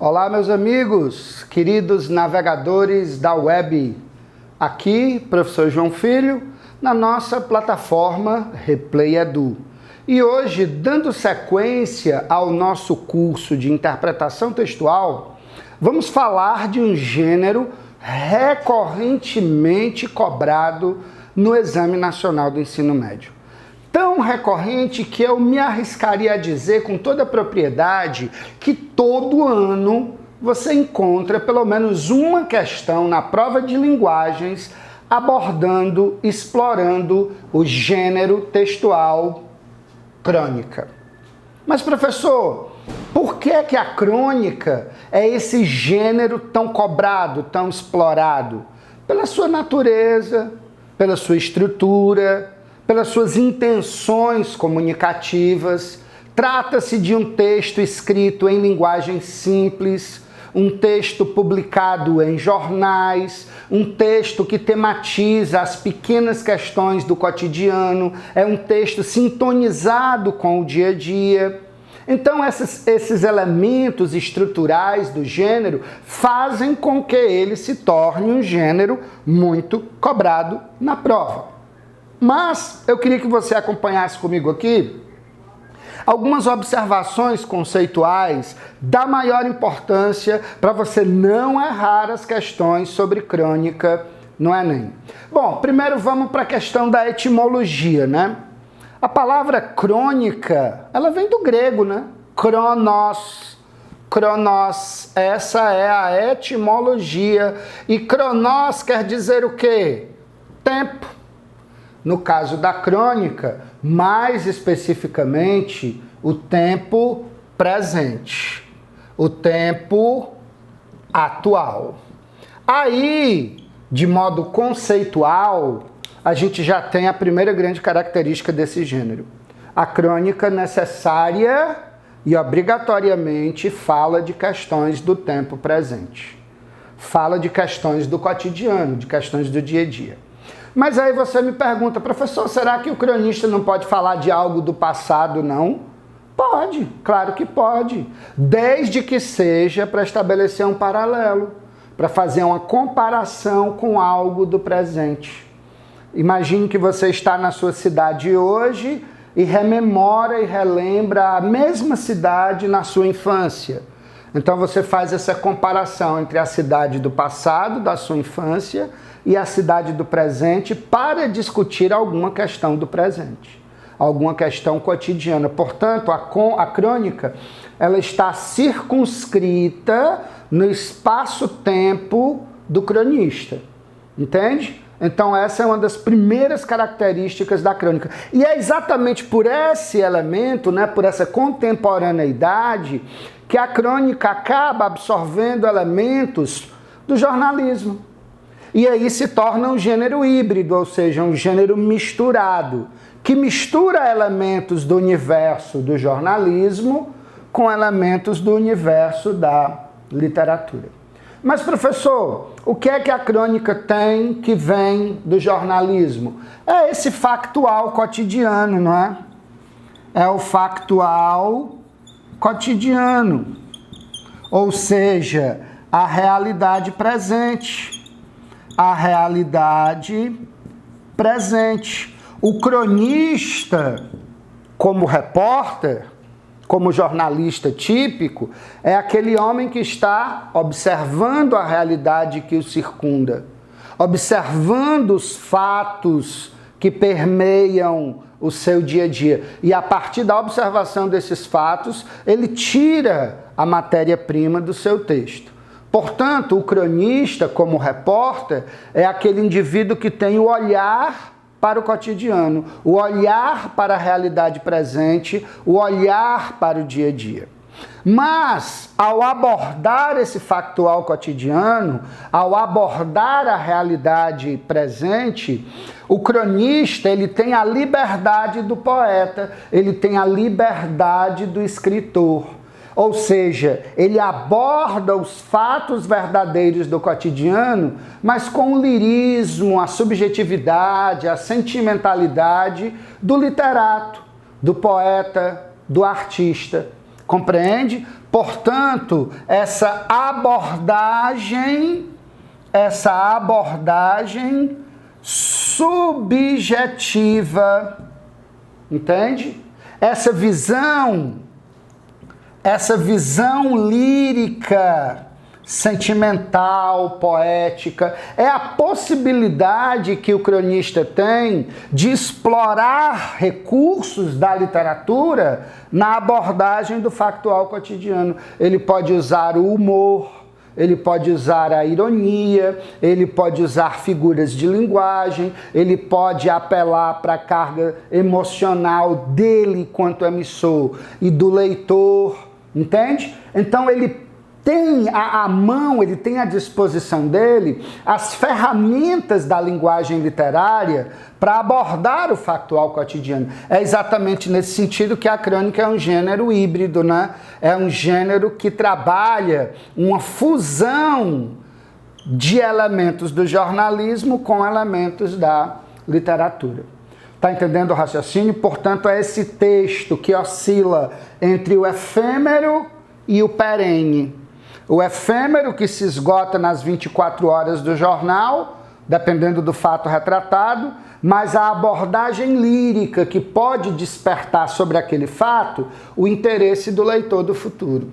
Olá, meus amigos, queridos navegadores da web. Aqui, professor João Filho, na nossa plataforma Replay Edu. E hoje, dando sequência ao nosso curso de interpretação textual, vamos falar de um gênero recorrentemente cobrado no Exame Nacional do Ensino Médio. Tão recorrente que eu me arriscaria a dizer com toda a propriedade que todo ano você encontra pelo menos uma questão na prova de linguagens abordando, explorando o gênero textual crônica. Mas, professor, por que que a crônica é esse gênero tão cobrado, tão explorado? Pela sua natureza, pela sua estrutura, pelas suas intenções comunicativas. Trata-se de um texto escrito em linguagem simples, um texto publicado em jornais, um texto que tematiza as pequenas questões do cotidiano, é um texto sintonizado com o dia a dia. Então, esses elementos estruturais do gênero fazem com que ele se torne um gênero muito cobrado na prova. Mas eu queria que você acompanhasse comigo aqui algumas observações conceituais da maior importância para você não errar as questões sobre crônica no Enem. Bom, primeiro vamos para a questão da etimologia, né? A palavra crônica, ela vem do grego, né? Cronos. Cronos, essa é a etimologia. E cronos quer dizer o quê? Tempo. No caso da crônica, mais especificamente, o tempo presente, o tempo atual. Aí, de modo conceitual, a gente já tem a primeira grande característica desse gênero. A crônica necessária e obrigatoriamente fala de questões do tempo presente. Fala de questões do cotidiano, de questões do dia a dia. Mas aí você me pergunta, professor, será que o cronista não pode falar de algo do passado, não? Pode, claro que pode. Desde que seja para estabelecer um paralelo, para fazer uma comparação com algo do presente. Imagine que você está na sua cidade hoje e rememora e relembra a mesma cidade na sua infância. Então você faz essa comparação entre a cidade do passado, da sua infância, e a cidade do presente para discutir alguma questão do presente, alguma questão cotidiana. Portanto, a crônica ela está circunscrita no espaço-tempo do cronista, entende? Então essa é uma das primeiras características da crônica. E é exatamente por esse elemento, né, por essa contemporaneidade, que a crônica acaba absorvendo elementos do jornalismo. E aí se torna um gênero híbrido, ou seja, um gênero misturado, que mistura elementos do universo do jornalismo com elementos do universo da literatura. Mas, professor, o que é que a crônica tem que vem do jornalismo? É esse factual cotidiano, não é? É o factual cotidiano, ou seja, a realidade presente. A realidade presente. O cronista, como repórter, como jornalista típico, é aquele homem que está observando a realidade que o circunda, observando os fatos que permeiam o seu dia a dia. E a partir da observação desses fatos, ele tira a matéria-prima do seu texto. Portanto, o cronista, como repórter, é aquele indivíduo que tem o olhar para o cotidiano, o olhar para a realidade presente, o olhar para o dia a dia. Mas, ao abordar esse factual cotidiano, ao abordar a realidade presente, o cronista ele tem a liberdade do poeta, ele tem a liberdade do escritor. Ou seja, ele aborda os fatos verdadeiros do cotidiano, mas com o lirismo, a subjetividade, a sentimentalidade do literato, do poeta, do artista. Compreende? Portanto, essa abordagem subjetiva, entende? Essa visão lírica, sentimental, poética, é a possibilidade que o cronista tem de explorar recursos da literatura na abordagem do factual cotidiano. Ele pode usar o humor, ele pode usar a ironia, ele pode usar figuras de linguagem, ele pode apelar para a carga emocional dele quanto emissor e do leitor, entende? Então ele tem à mão, ele tem à disposição dele as ferramentas da linguagem literária para abordar o factual cotidiano. É exatamente nesse sentido que a crônica é um gênero híbrido, né? É um gênero que trabalha uma fusão de elementos do jornalismo com elementos da literatura. Está entendendo o raciocínio? Portanto, é esse texto que oscila entre o efêmero e o perene. O efêmero que se esgota nas 24 horas do jornal, dependendo do fato retratado, mas a abordagem lírica que pode despertar sobre aquele fato o interesse do leitor do futuro.